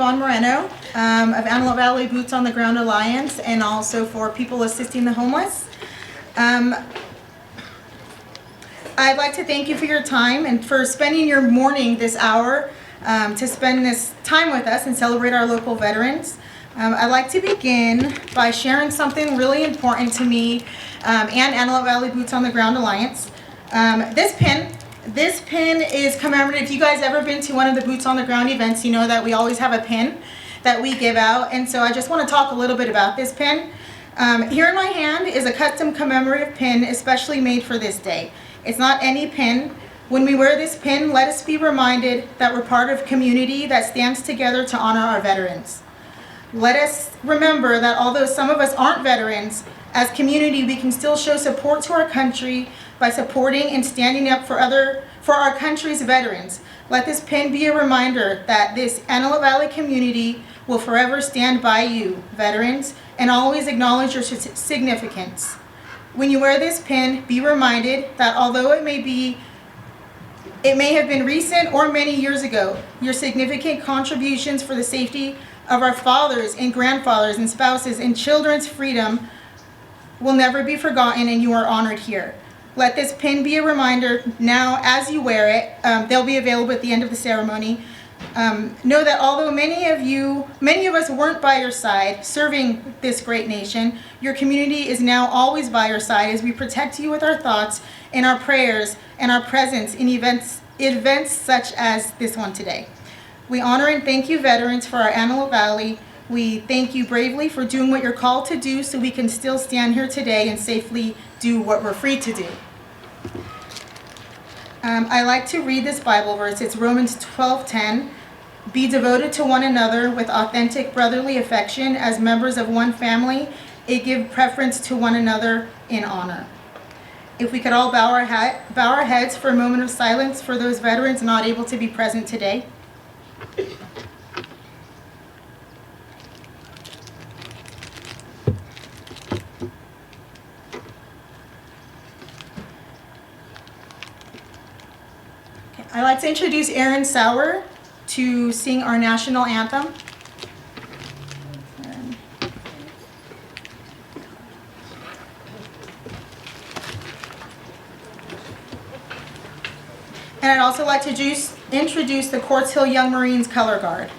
Yvonne Moreno of Antelope Valley Boots on the Ground Alliance, and also for People Assisting the Homeless. I'd like to thank you for your time and for spending your morning this hour to spend this time with us and celebrate our local veterans. I'd like to begin by sharing something really important to me and Antelope Valley Boots on the Ground Alliance. This pin is commemorative. If you guys ever been to one of the Boots on the Ground events, you know that we always have a pin that we give out, and so I just want to talk a little bit about this pin. Here in my hand is a custom commemorative pin especially made for this day. It's not any pin. When we wear this pin, let us be reminded that we're part of a community that stands together to honor our veterans. Let us remember that although some of us aren't veterans, as community we can still show support to our country by supporting and standing up for our country's veterans. Let this pin be a reminder that this Antelope Valley community will forever stand by you, veterans, and always acknowledge your significance. When you wear this pin, be reminded that although it may have been recent or many years ago, your significant contributions for the safety of our fathers and grandfathers and spouses and children's freedom will never be forgotten, and you are honored here. Let this pin be a reminder now as you wear it. They'll be available at the end of the ceremony. Know that although many of us weren't by your side serving this great nation, your community is now always by your side as we protect you with our thoughts and our prayers and our presence in events such as this one today. We honor and thank you, veterans, for our Antelope Valley. We thank you bravely for doing what you're called to do so we can still stand here today and safely do what we're free to do. I like to read this Bible verse. It's Romans 12:10. Be devoted to one another with authentic brotherly affection as members of one family. It give preference to one another in honor. If we could all bow our heads for a moment of silence for those veterans not able to be present today. I'd like to introduce Aaron Sauer to sing our national anthem. And I'd also like to introduce the Quartz Hill Young Marines Color Guard.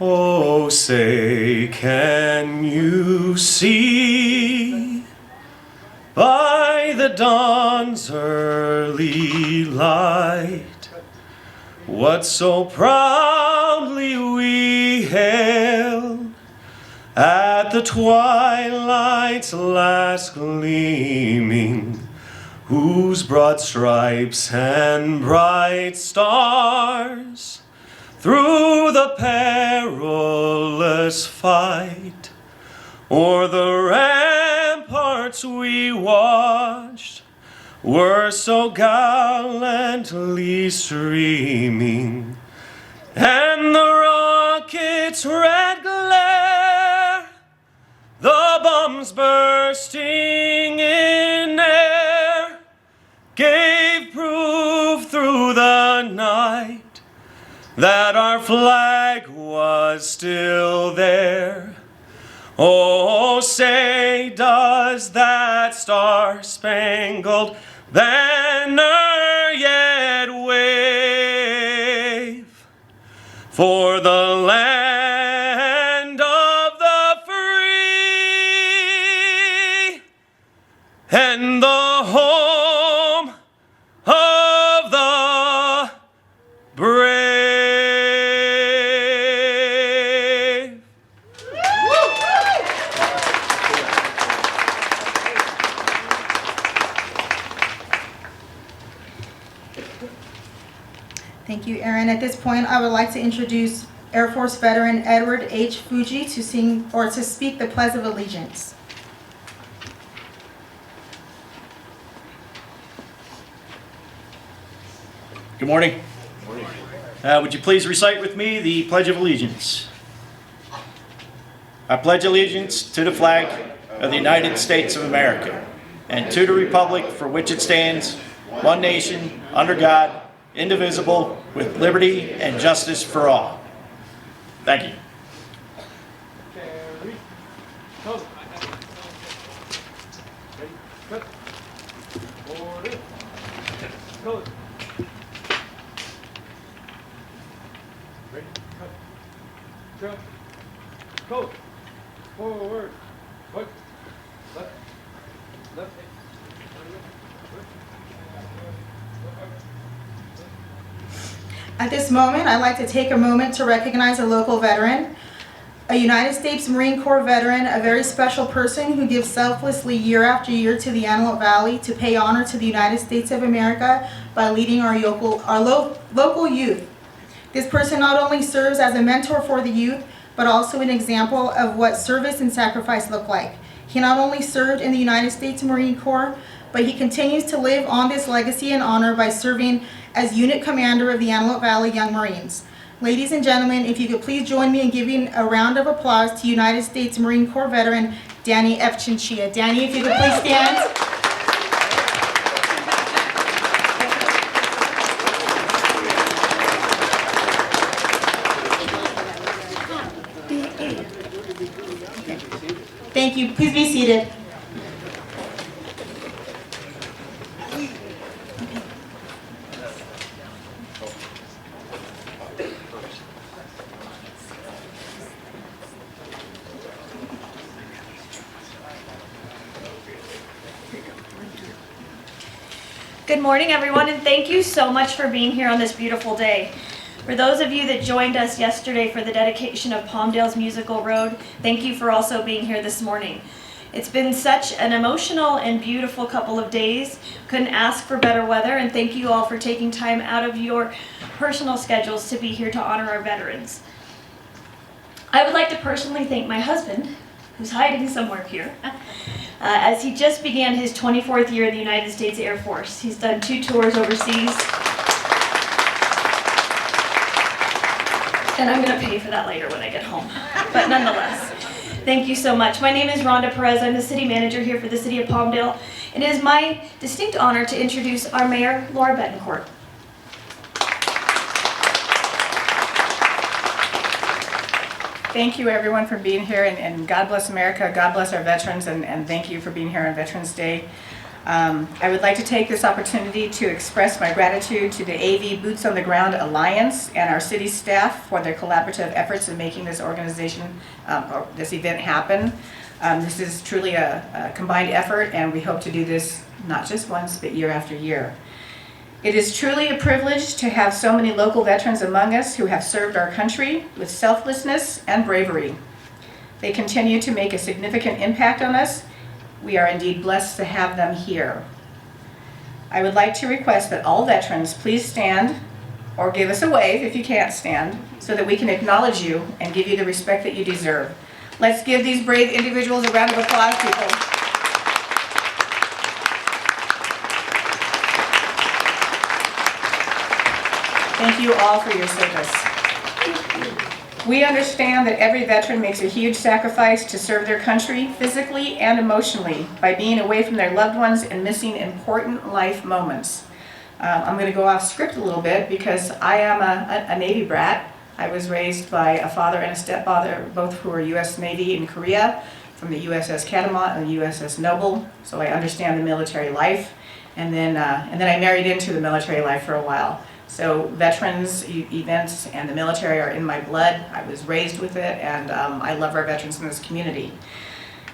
Oh, say, can you see by the dawn's early light what so proudly we hailed at the twilight's last gleaming, whose broad stripes and bright stars through the perilous fight o'er the ramparts we watched were so gallantly streaming, and the rocket's red glare, the bombs bursting in air, gave proof through the night that our flag was still there. Oh, say, does that star-spangled banner yet wave for the land of the free and the home of the brave? Thank you, Aaron. At this point, I would like to introduce Air Force veteran Edward H. Fuji to speak the Pledge of Allegiance. Good morning. Would you please recite with me the Pledge of Allegiance? I pledge allegiance to the flag of the United States of America and to the republic for which it stands, one nation, under God, indivisible, with liberty and justice for all. Thank you. Coach, forward, foot, left, left, At this moment, I'd like to take a moment to recognize a local veteran, a United States Marine Corps veteran, a very special person who gives selflessly year after year to the Antelope Valley to pay honor to the United States of America by leading our local youth. This person not only serves as a mentor for the youth, but also an example of what service and sacrifice look like. He not only served in the United States Marine Corps, but he continues to live on this legacy and honor by serving as unit commander of the Antelope Valley Young Marines. Ladies and gentlemen, if you could please join me in giving a round of applause to United States Marine Corps veteran Danny F. Chinchilla. Danny, if you could please stand. Thank you. Please be seated. Good morning, everyone, and thank you so much for being here on this beautiful day. For those of you that joined us yesterday for the dedication of Palmdale's Musical Road, thank you for also being here this morning. It's been such an emotional and beautiful couple of days. Couldn't ask for better weather, and thank you all for taking time out of your personal schedules to be here to honor our veterans. I would like to personally thank my husband, who's hiding somewhere here, as he just began his 24th year in the United States Air Force. He's done 2 tours overseas. And I'm going to pay for that later when I get home. But nonetheless, thank you so much. My name is Rhonda Perez. I'm the city manager here for the city of Palmdale. And it is my distinct honor to introduce our mayor, Laura Betancourt. Thank you everyone for being here, and God bless America, God bless our veterans, and thank you for being here on Veterans Day. I would like to take this opportunity to express my gratitude to the AV Boots on the Ground Alliance and our city staff for their collaborative efforts in making this organization, or this event happen. This is truly a combined effort, and we hope to do this not just once, but year after year. It is truly a privilege to have so many local veterans among us who have served our country with selflessness and bravery. They continue to make a significant impact on us. We are indeed blessed to have them here. I would like to request that all veterans please stand or give us a wave if you can't stand so that we can acknowledge you and give you the respect that you deserve. Let's give these brave individuals a round of applause, people. Thank you all for your service. We understand that every veteran makes a huge sacrifice to serve their country physically and emotionally by being away from their loved ones and missing important life moments. I'm going to go off script a little bit because I am a Navy brat. I was raised by a father and a stepfather, both who were U.S. Navy in Korea, from the USS Catamount and the USS Noble, so I understand the military life. And then I married into the military life for a while. So veterans events and the military are in my blood. I was raised with it, and I love our veterans in this community.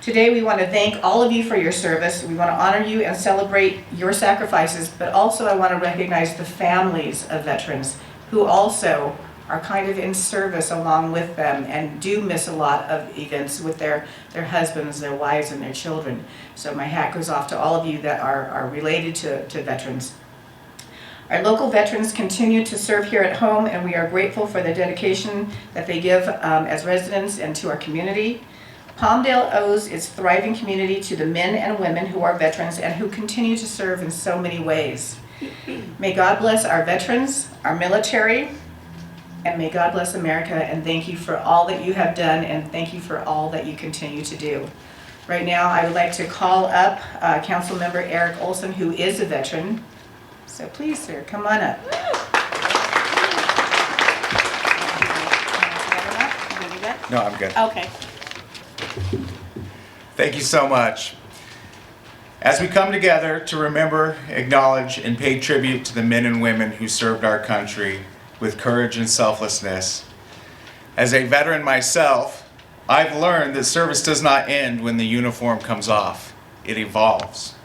Today we want to thank all of you for your service. We want to honor you and celebrate your sacrifices, but also I want to recognize the families of veterans who also are kind of in service along with them and do miss a lot of events with their husbands, their wives, and their children. So my hat goes off to all of you that are related to veterans. Our local veterans continue to serve here at home, and we are grateful for the dedication that they give as residents and to our community. Palmdale owes its thriving community to the men and women who are veterans and who continue to serve in so many ways. May God bless our veterans, our military, and may God bless America, and thank you for all that you have done, and thank you for all that you continue to do. Right now, I would like to call up Councilmember Eric Olson, who is a veteran. So please, sir, come on up. No, I'm good. Okay. Thank you so much. As we come together to remember, acknowledge, and pay tribute to the men and women who served our country with courage and selflessness, as a veteran myself, I've learned that service does not end when the uniform comes off. It evolves.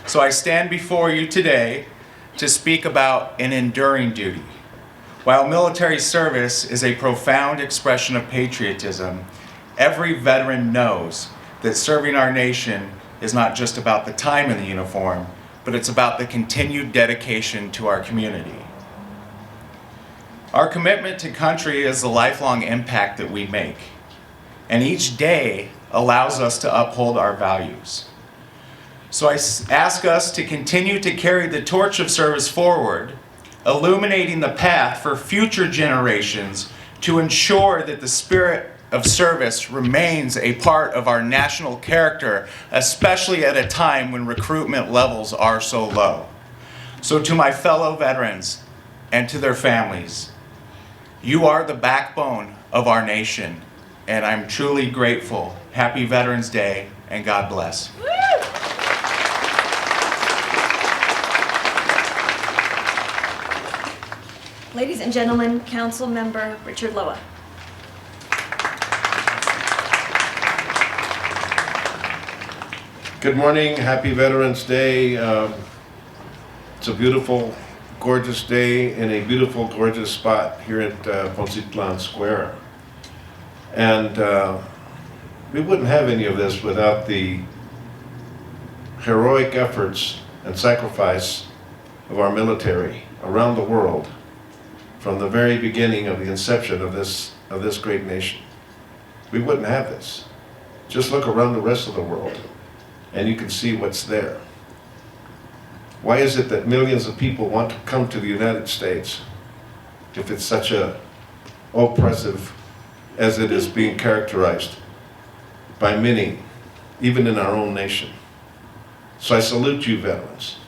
So I stand before you today to speak about an enduring duty. While military service is a profound expression of patriotism, every veteran knows that serving our nation is not just about the time in the uniform, but it's about the continued dedication to our community. Our commitment to country is the lifelong impact that we make, and each day allows us to uphold our values. So I ask us to continue to carry the torch of service forward, illuminating the path for future generations to ensure that the spirit of service remains a part of our national character, especially at a time when recruitment levels are so low. So to my fellow veterans and to their families, you are the backbone of our nation, and I'm truly grateful. Happy Veterans Day, and God bless. Ladies and gentlemen, Councilmember Richard Loa. Good morning, happy Veterans Day. It's a beautiful, gorgeous day in a beautiful, gorgeous spot here at Poncitlan Square. And we wouldn't have any of this without the heroic efforts and sacrifice of our military around the world from the very beginning of the inception of this great nation. We wouldn't have this. Just look around the rest of the world and you can see what's there. Why is it that millions of people want to come to the United States if it's such a oppressive as it is being characterized by many, even in our own nation? So I salute you, veterans,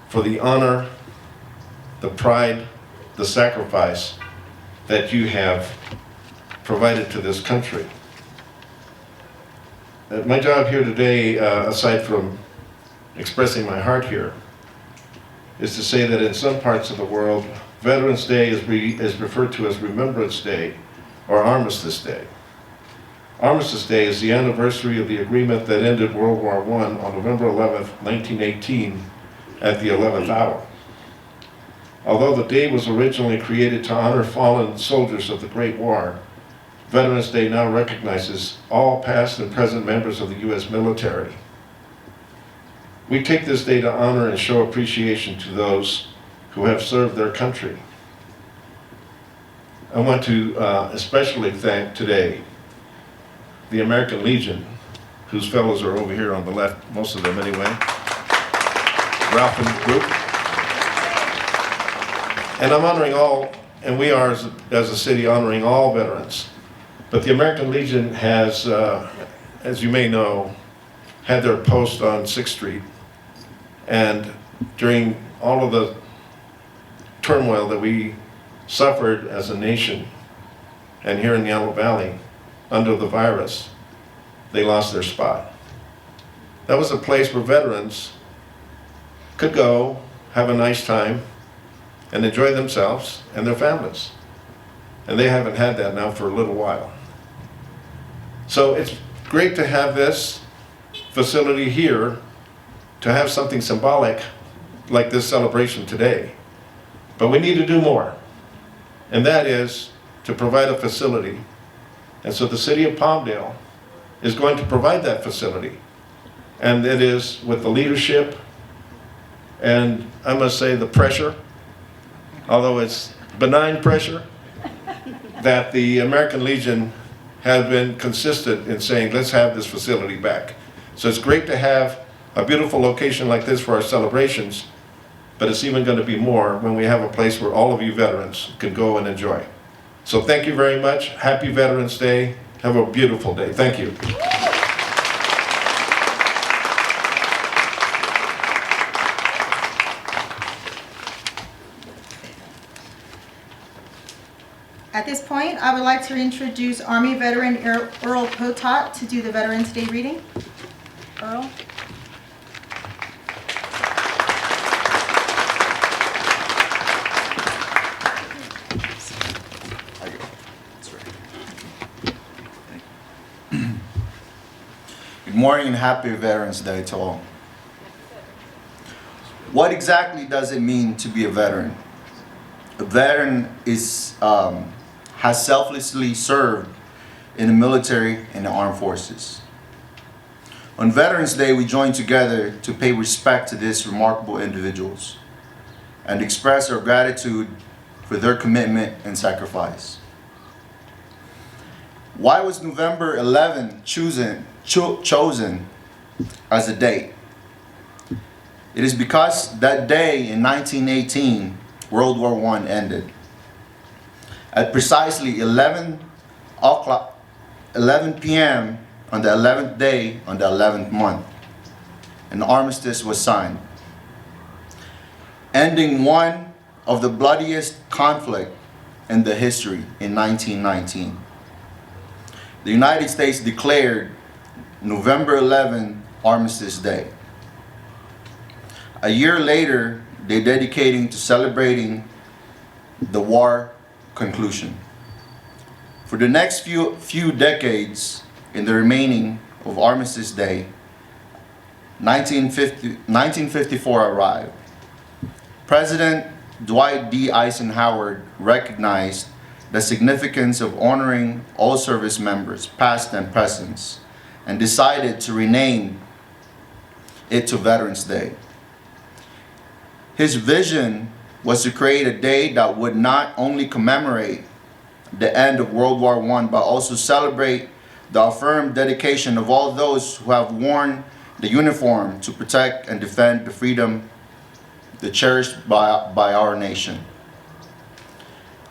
for the honor, the pride, the sacrifice that you have provided to this country. My job here today, aside from expressing my heart here, is to say that in some parts of the world, Veterans Day is referred to as Remembrance Day or Armistice Day. Armistice Day is the anniversary of the agreement that ended World War I on November 11th, 1918 at the 11th hour. Although the day was originally created to honor fallen soldiers of the Great War, Veterans Day now recognizes all past and present members of the U.S. military. We take this day to honor and show appreciation to those who have served their country. I want to especially thank today the American Legion, whose fellows are over here on the left, most of them anyway, Ralph and the group. And I'm honoring all, and we are as a city honoring all veterans. But the American Legion has, as you may know, had their post on 6th Street. And during all of the turmoil that we suffered as a nation, and here in the Antelope Valley, under the virus, they lost their spot. That was a place where veterans could go, have a nice time, and enjoy themselves and their families. And they haven't had that now for a little while. So it's great to have this facility here, to have something symbolic like this celebration today. But we need to do more. And that is to provide a facility. And so the city of Palmdale is going to provide that facility. And it is with the leadership And I must say the pressure, although it's benign pressure, that the American Legion have been consistent in saying, let's have this facility back. So it's great to have a beautiful location like this for our celebrations, but it's even going to be more when we have a place where all of you veterans can go and enjoy. So thank you very much. Happy Veterans Day. Have a beautiful day. Thank you. At this point, I would like to introduce Army veteran Earl Potot to do the Veterans Day reading. Earl? Good morning and happy Veterans Day to all. What exactly does it mean to be a veteran? A veteran has selflessly served in the military and the armed forces. On Veterans Day, we join together to pay respect to these remarkable individuals and express our gratitude for their commitment and sacrifice. Why was November 11 chosen as a date? It is because that day in 1918, World War I ended. At precisely 11 p.m. on the 11th day on the 11th month, an armistice was signed, ending one of the bloodiest conflict in the history in 1919. The United States declared November 11 Armistice Day. A year later, they're dedicating to celebrating the war conclusion. For the next few decades, in the remaining of Armistice Day, 1954 arrived. President Dwight D. Eisenhower recognized the significance of honoring all service members, past and present, and decided to rename it to Veterans Day. His vision was to create a day that would not only commemorate the end of World War I, but also celebrate the affirmed dedication of all those who have worn the uniform to protect and defend the freedom cherished by our nation.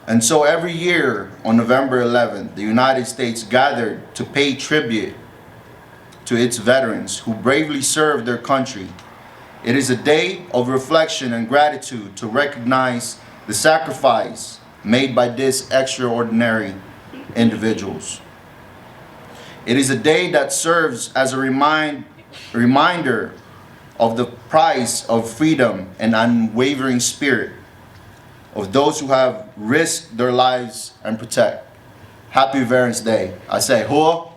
And so every year on November 11th, the United States gathered to pay tribute to its veterans who bravely served their country. It is a day of reflection and gratitude to recognize the sacrifice made by these extraordinary individuals. It is a day that serves as a reminder of the price of freedom and unwavering spirit of those who have risked their lives and protect. Happy Veterans Day. I say, hoa.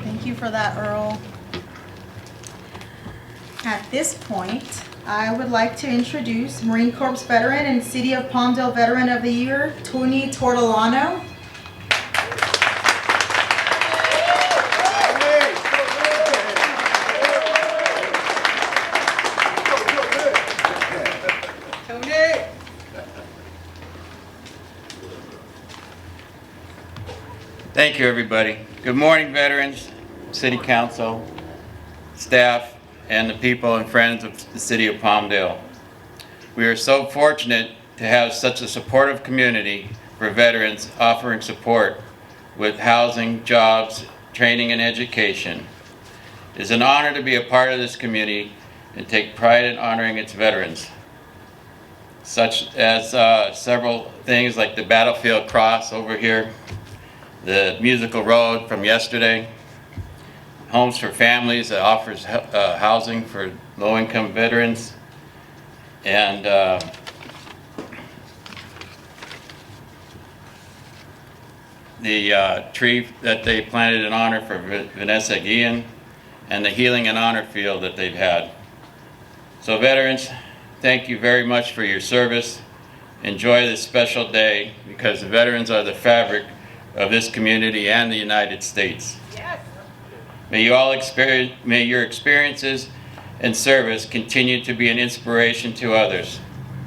Thank you for that, Earl. At this point, I would like to introduce Marine Corps veteran and City of Palmdale Veteran of the Year, Tony Tortolano. Thank you, everybody. Good morning, veterans, City Council, staff, and the people and friends of the City of Palmdale. We are so fortunate to have such a supportive community for veterans, offering support with housing, jobs, training, and education. It is an honor to be a part of this community and take pride in honoring its veterans, such as several things like the Battlefield Cross over here, the musical road from yesterday, Homes for Families that offers housing for low-income veterans, and the tree that they planted in honor for Vanessa Guillen, and the Healing and Honor Field that they've had. So veterans, thank you very much for your service. Enjoy this special day, because the veterans are the fabric of this community and the United States. May your experiences and service continue to be an inspiration to others.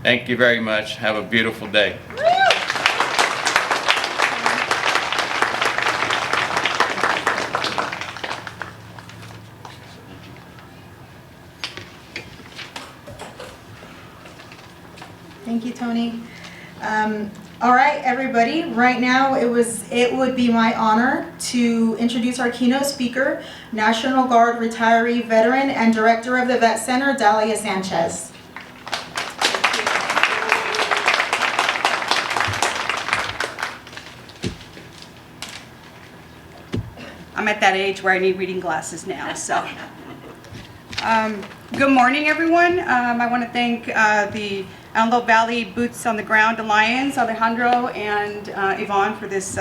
Thank you very much. Have a beautiful day. Thank you, Tony. All right, everybody. Right now, it would be my honor to introduce our keynote speaker, National Guard retiree veteran and director of the Vet Center, Dalia Sanchez. I'm at that age where I need reading glasses now, so. Good morning, everyone. I want to thank the Antelope Valley Boots on the Ground Alliance, Alejandro and Yvonne, for this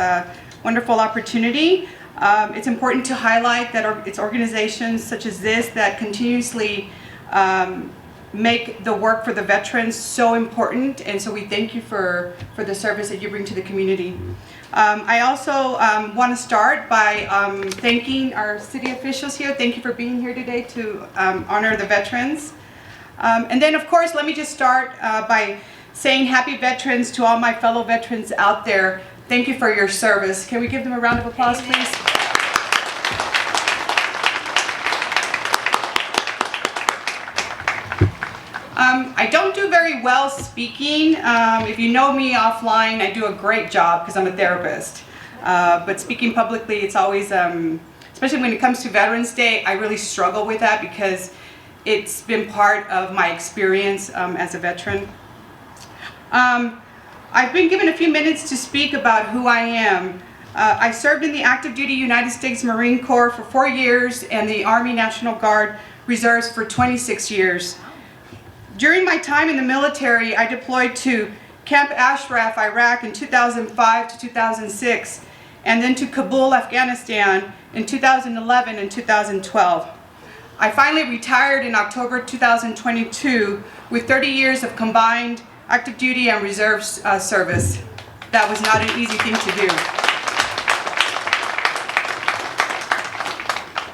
wonderful opportunity. It's important to highlight that it's organizations such as this that continuously make the work for the veterans so important, and so we thank you for the service that you bring to the community. I also want to start by thanking our city officials here. Thank you for being here today to honor the veterans. And then, of course, let me just start by saying happy veterans to all my fellow veterans out there. Thank you for your service. Can we give them a round of applause, please? I don't do very well speaking. If you know me offline, I do a great job because I'm a therapist. But speaking publicly, it's always, especially when it comes to Veterans Day, I really struggle with that because it's been part of my experience as a veteran. I've been given a few minutes to speak about who I am. I served in the active duty United States Marine Corps for 4 years and the Army National Guard Reserves for 26 years. During my time in the military, I deployed to Camp Ashraf, Iraq in 2005 to 2006, and then to Kabul, Afghanistan in 2011 and 2012. I finally retired in October 2022 with 30 years of combined active duty and reserve service. That was not an easy thing to do.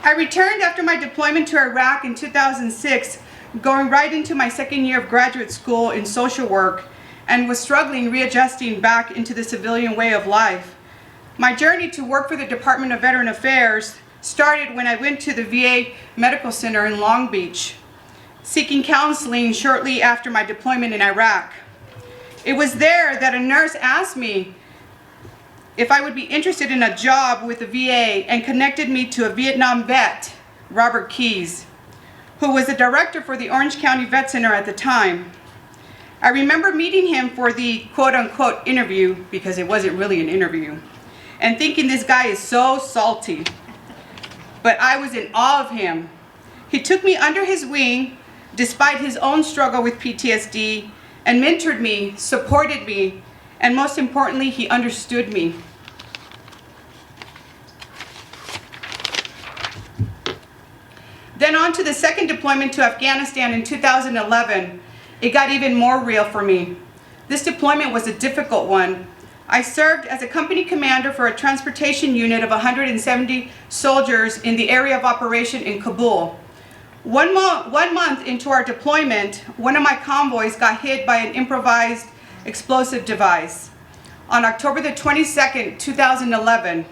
I returned after my deployment to Iraq in 2006, going right into my second year of graduate school in social work, and was struggling readjusting back into the civilian way of life. My journey to work for the Department of Veteran Affairs started when I went to the VA Medical Center in Long Beach, seeking counseling shortly after my deployment in Iraq. It was there that a nurse asked me if I would be interested in a job with the VA and connected me to a Vietnam vet, Robert Keys, who was the director for the Orange County Vet Center at the time. I remember meeting him for the quote-unquote interview, because it wasn't really an interview, and thinking this guy is so salty. But I was in awe of him. He took me under his wing, despite his own struggle with PTSD, and mentored me, supported me, and most importantly, he understood me. Then on to the second deployment to Afghanistan in 2011. It got even more real for me. This deployment was a difficult one. I served as a company commander for a transportation unit of 170 soldiers in the area of operation in Kabul. One month into our deployment, one of my convoys got hit by an improvised explosive device. On October the 22nd, 2011,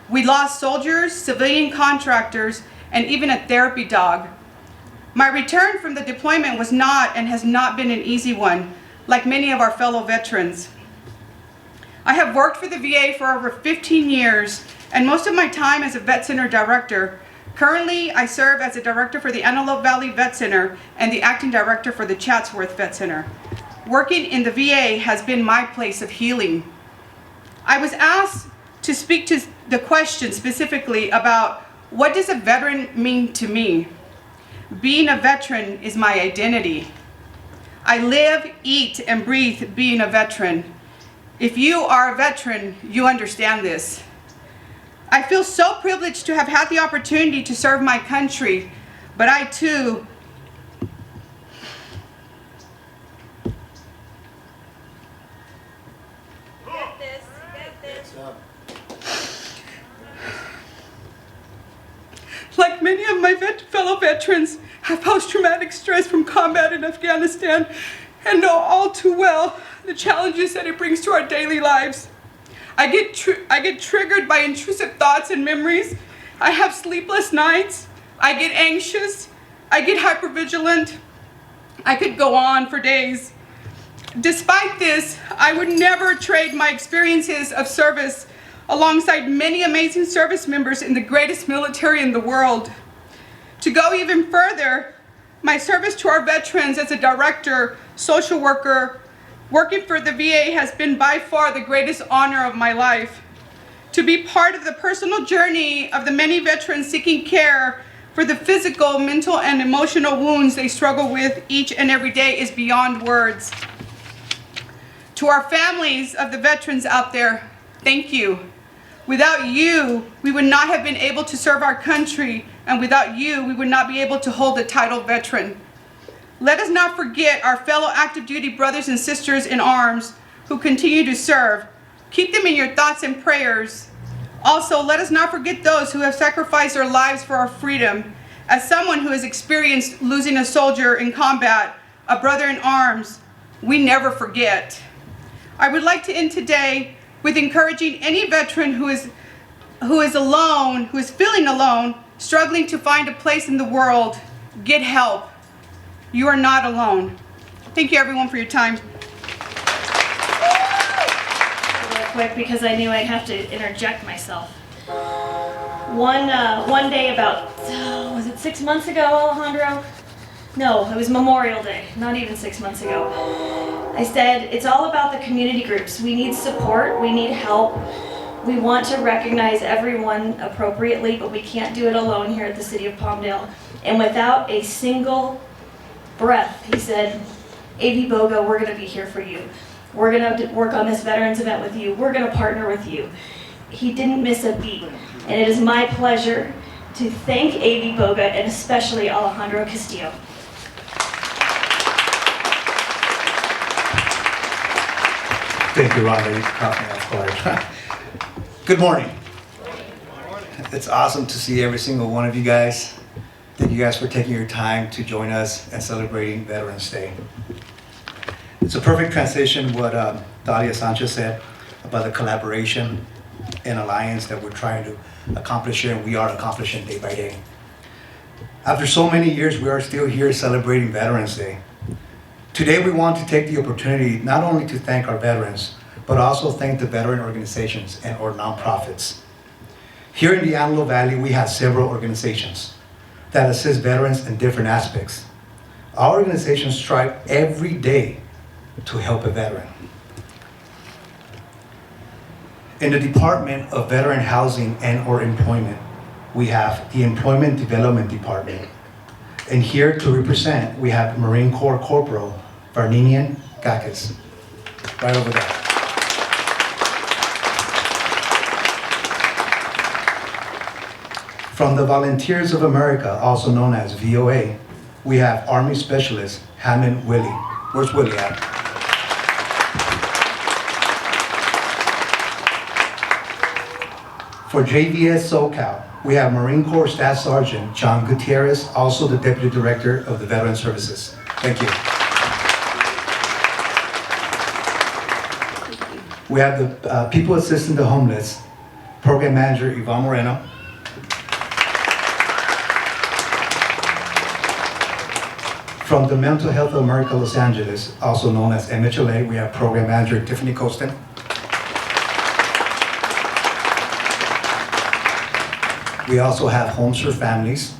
we lost soldiers, civilian contractors, and even a therapy dog. My return from the deployment was not and has not been an easy one, like many of our fellow veterans. I have worked for the VA for over 15 years, and most of my time as a Vet Center director. Currently, I serve as a director for the Antelope Valley Vet Center and the acting director for the Chatsworth Vet Center. Working in the VA has been my place of healing. I was asked to speak to the question specifically about what does a veteran mean to me? Being a veteran is my identity. I live, eat, and breathe being a veteran. If you are a veteran, you understand this. I feel so privileged to have had the opportunity to serve my country, but I too many of my fellow veterans have post-traumatic stress from combat in Afghanistan and know all too well the challenges that it brings to our daily lives. I get triggered by intrusive thoughts and memories. I have sleepless nights. I get anxious. I get hypervigilant. I could go on for days. Despite this, I would never trade my experiences of service alongside many amazing service members in the greatest military in the world. To go even further, my service to our veterans as a director, social worker, working for the VA has been by far the greatest honor of my life. To be part of the personal journey of the many veterans seeking care for the physical, mental, and emotional wounds they struggle with each and every day is beyond words. To our families of the veterans out there, thank you. Without you, we would not have been able to serve our country, and without you, we would not be able to hold the title veteran. Let us not forget our fellow active duty brothers and sisters in arms who continue to serve. Keep them in your thoughts and prayers. Also, let us not forget those who have sacrificed their lives for our freedom. As someone who has experienced losing a soldier in combat, a brother in arms, we never forget. I would like to end today with encouraging any veteran who is alone, who is feeling alone, struggling to find a place in the world. Get help. You are not alone. Thank you everyone for your time. Real quick, because I knew I'd have to interject myself. One day about, was it 6 months ago, Alejandro? No, it was Memorial Day, not even 6 months ago. I said, it's all about the community groups. We need support, we need help. We want to recognize everyone appropriately, but we can't do it alone here at the City of Palmdale. And without a single breath, he said, AV BOGA, we're gonna be here for you. We're gonna work on this veterans event with you. We're gonna partner with you. He didn't miss a beat. And it is my pleasure to thank AV BOGA and especially Alejandro Castillo. Thank you, Rhonda. You caught me off guard. Good morning. It's awesome to see every single one of you guys. Thank you guys for taking your time to join us and celebrating Veterans Day. It's a perfect transition what Dalia Sanchez said about the collaboration and alliance that we're trying to accomplish here, and we are accomplishing day by day. After so many years, we are still here celebrating Veterans Day. Today, we want to take the opportunity not only to thank our veterans, but also thank the veteran organizations and our nonprofits. Here in the Antelope Valley, we have several organizations that assist veterans in different aspects. Our organizations strive every day to help a veteran. In the Department of Veteran Housing and/or Employment, we have the Employment Development Department. And here to represent, we have Marine Corps Corporal Varninian Gakis, right over there. From the Volunteers of America, also known as VOA, we have Army Specialist Hammond Willie. Where's Willie at? For JVS SoCal, we have Marine Corps Staff Sergeant John Gutierrez, also the Deputy Director of the Veteran Services. Thank you. We have the People Assisting the Homeless, Program Manager Yvonne Moreno. From the Mental Health of America Los Angeles, also known as MHLA, we have Program Manager Tiffany Costin. We also have Homes for Families.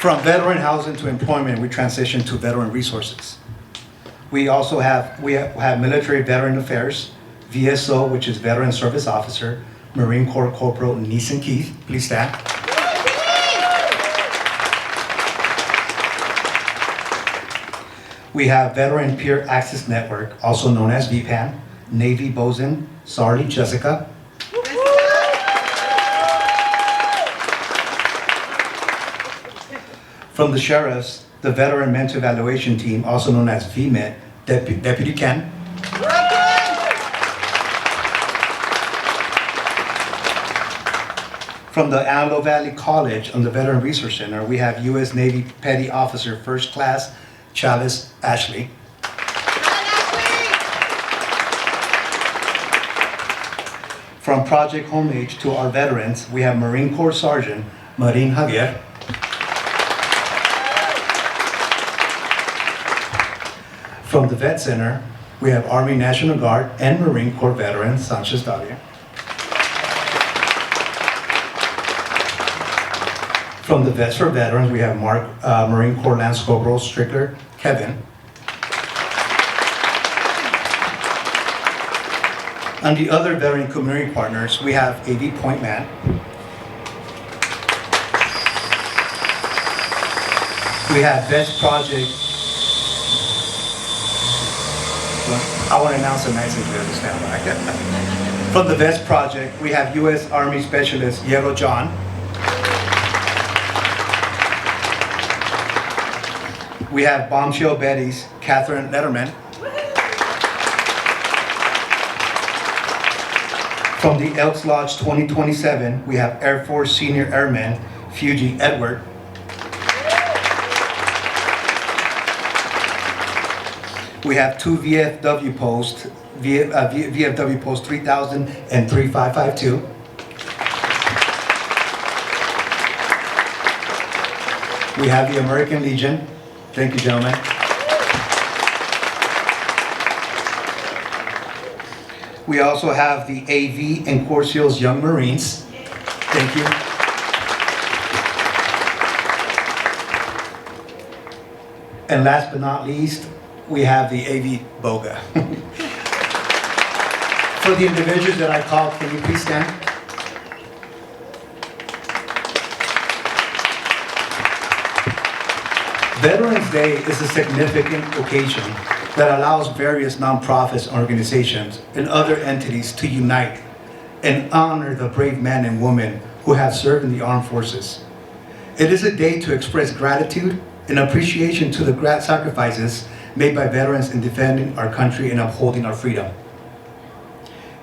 From veteran housing to employment, we transition to veteran resources. We also have Military Veteran Affairs, VSO, which is Veteran Service Officer, Marine Corps Corporal Neeson Keith. Please stand. We have Veteran Peer Access Network, also known as VPAN, Navy Bosun Sarli Jessica. From the Sheriffs, the Veteran Mental Evaluation Team, also known as VMET, Deputy Ken. From the Antelope Valley College on the Veteran Resource Center, we have U.S. Navy Petty Officer First Class Chavez Ashley. From Project Homage to our veterans, we have Marine Corps Sergeant Marin Javier. From the Vet Center, we have Army National Guard and Marine Corps veteran Sanchez Davia. From the Vets for Veterans, we have Marine Corps Lance Corporal Strickler Kevin. And the other veteran community partners, we have AV Point Man. We have Vets Project. I want to announce it nice and clear to stand by. From the Vets Project, we have U.S. Army Specialist Yellow John. We have Bombshell Betty's Catherine Letterman. From the Elks Lodge 2027, we have Air Force Senior Airman Fuji Edward. We have two VFW posts, VFW post 3000 and 3552. We have the American Legion. Thank you, gentlemen. We also have the AV and Corps Seals Young Marines. Thank you. And last but not least, we have the AV BOGA. For the individuals that I called, can you please stand? Veterans Day is a significant occasion that allows various nonprofits, organizations, and other entities to unite and honor the brave men and women who have served in the armed forces. It is a day to express gratitude and appreciation to the great sacrifices made by veterans in defending our country and upholding our freedom.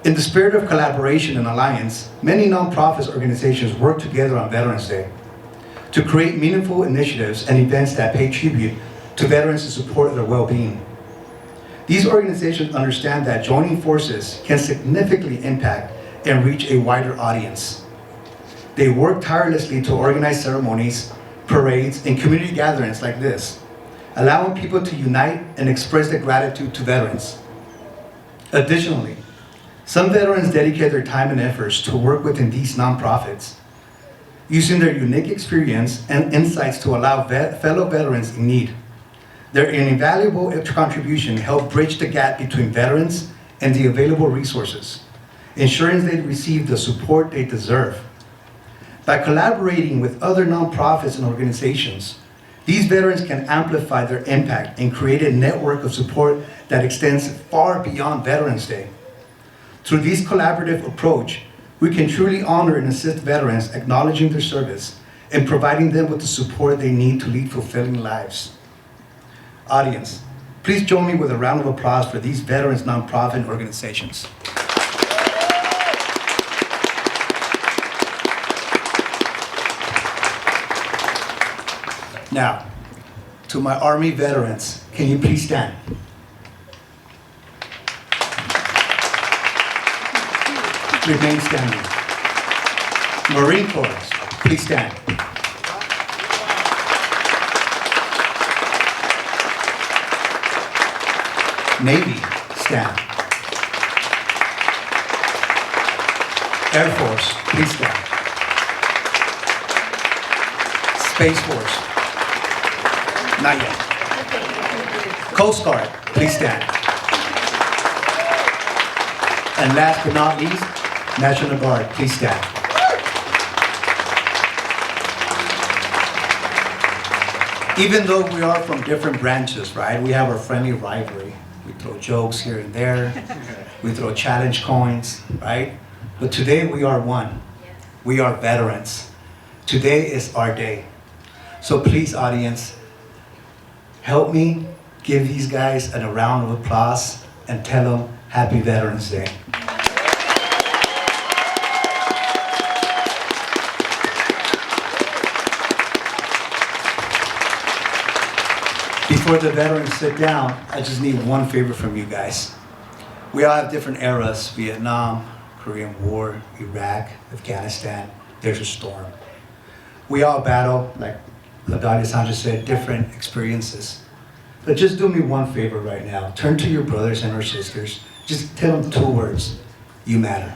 In the spirit of collaboration and alliance, many nonprofit organizations work together on Veterans Day to create meaningful initiatives and events that pay tribute to veterans and support their well-being. These organizations understand that joining forces can significantly impact and reach a wider audience. They work tirelessly to organize ceremonies, parades, and community gatherings like this, allowing people to unite and express their gratitude to veterans. Additionally, some veterans dedicate their time and efforts to work within these nonprofits, using their unique experience and insights to allow fellow veterans in need. Their invaluable contribution help bridge the gap between veterans and the available resources, ensuring they receive the support they deserve. By collaborating with other nonprofits and organizations, these veterans can amplify their impact and create a network of support that extends far beyond Veterans Day. Through this collaborative approach, we can truly honor and assist veterans, acknowledging their service and providing them with the support they need to lead fulfilling lives. Audience, please join me with a round of applause for these veterans nonprofit organizations. Now, to my Army veterans, can you please stand? Remain standing. Marine Corps, please stand. Navy, stand. Air Force, please stand. Space Force, not yet. Coast Guard, please stand. And last but not least, National Guard, please stand. Even though we are from different branches, right, we have our friendly rivalry. We throw jokes here and there. We throw challenge coins, right? But today we are one. We are veterans. Today is our day. So please, audience, help me give these guys a round of applause and tell them Happy Veterans Day. Before the veterans sit down, I just need one favor from you guys. We all have different eras: Vietnam, Korean War, Iraq, Afghanistan. There's a storm. We all battle, like Ladania Sanchez said, different experiences. But just do me one favor right now. Turn to your brothers and our sisters. Just tell them 2 words. You matter.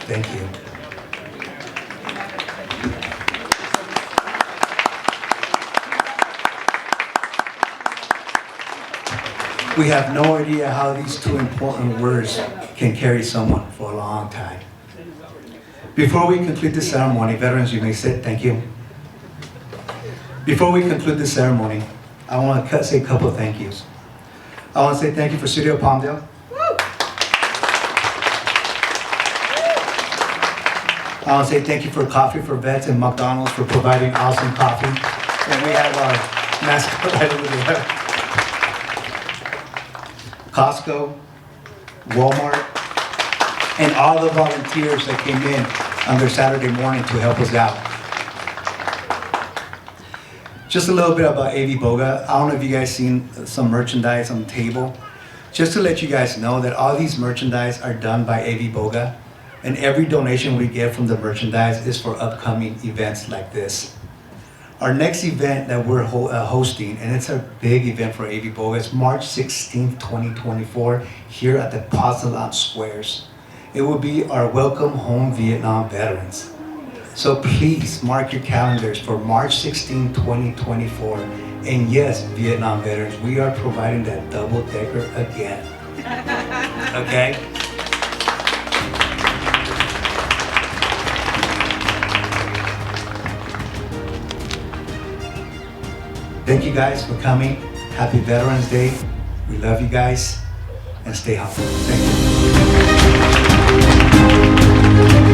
Thank you. We have no idea how these 2 important words can carry someone for a long time. Before we conclude the ceremony, veterans, you may sit. Thank you. Before we conclude the ceremony, I want to say a couple of thank yous. I want to say thank you for City of Palmdale. I want to say thank you for Coffee for Vets and McDonald's for providing awesome coffee. And we have our mascot right over there. Costco, Walmart, and all the volunteers that came in on their Saturday morning to help us out. Just a little bit about AV Boga. I don't know if you guys seen some merchandise on the table. Just to let you guys know that all these merchandise are done by AV Boga, and every donation we get from the merchandise is for upcoming events like this. Our next event that we're hosting, and it's a big event for AV Boga, is March 16th, 2024, here at the Pozzolan Squares. It will be our Welcome Home Vietnam Veterans. So please mark your calendars for March 16, 2024. And yes, Vietnam veterans, we are providing that double-decker again. Okay? Thank you guys for coming. Happy Veterans Day. We love you guys, and stay humble. Thank you.